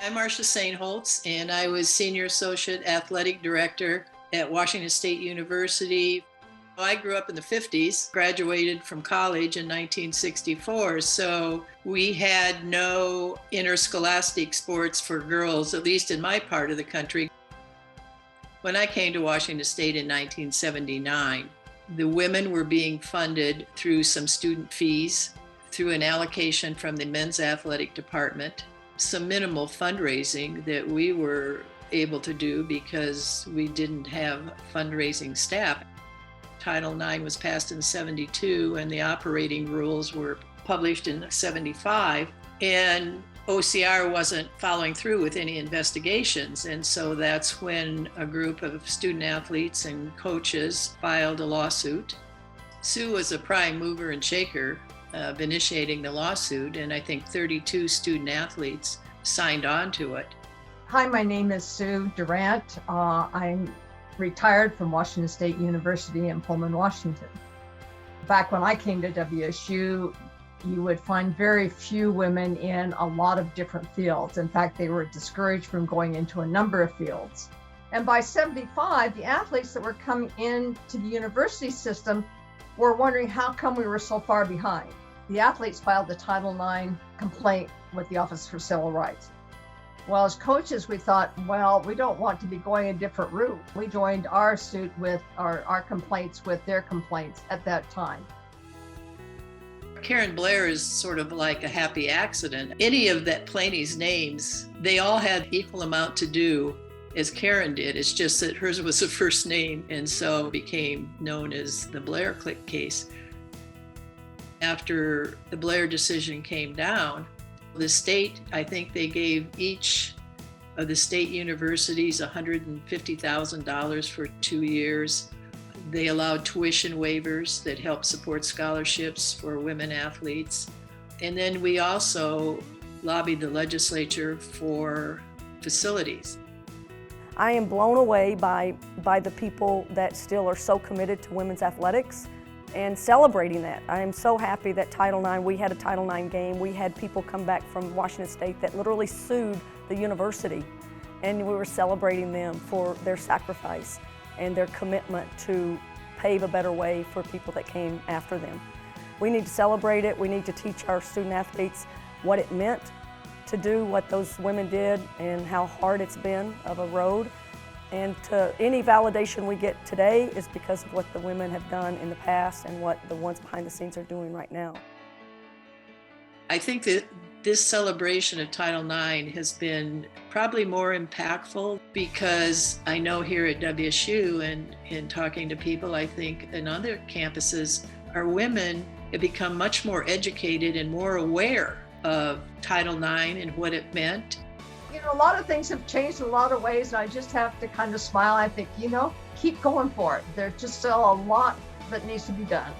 I'm Marcia Saneholtz, and I was Senior Associate Athletic Director at Washington State University. I grew up in the 50s, graduated from college in 1964, so we had no interscholastic sports for girls, at least in my part of the country. When I came to Washington State in 1979, the women were being funded through some student fees, through an allocation from the men's athletic department, some minimal fundraising that we were able to do because we didn't have fundraising staff. Title IX was passed in '72 and the operating rules were published in '75, and OCR wasn't following through with any investigations. And so that's when a group of student athletes and coaches filed a lawsuit. Sue was a prime mover and shaker of initiating the lawsuit, and I think 32 student athletes signed on to it. Hi, my name is Sue Durrant. I'm retired from Washington State University in Pullman, Washington. Back when I came to WSU, you would find very few women in a lot of different fields. In fact, they were discouraged from going into a number of fields. And by '75, the athletes that were coming into the university system were wondering how come we were so far behind. The athletes filed the Title IX complaint with the Office for Civil Rights. Well, as coaches, we thought, well, we don't want to be going a different route. We joined our suit with our complaints with their complaints at that time. Karen Blair is sort of like a happy accident. Any of that plaintiff's names, they all had equal amount to do as Karen did. It's just that hers was a first name, and so became known as the Blair Click case. After the Blair decision came down, the state, I think they gave each of the state universities $150,000 for 2 years. They allowed tuition waivers that help support scholarships for women athletes. And then we also lobbied the legislature for facilities. I am blown away by the people that still are so committed to women's athletics and celebrating that. I am so happy that Title IX, we had a Title IX game. We had people come back from Washington State that literally sued the university, and we were celebrating them for their sacrifice and their commitment to pave a better way for people that came after them. We need to celebrate it. We need to teach our student athletes what it meant to do what those women did and how hard it's been of a road. And to any validation we get today is because of what the women have done in the past and what the ones behind the scenes are doing right now. I think that this celebration of Title IX has been probably more impactful because I know here at WSU and in talking to people, I think in other campuses, our women have become much more educated and more aware of Title IX and what it meant. You know, a lot of things have changed in a lot of ways, and I just have to kind of smile. I think, keep going for it. There's just still a lot that needs to be done.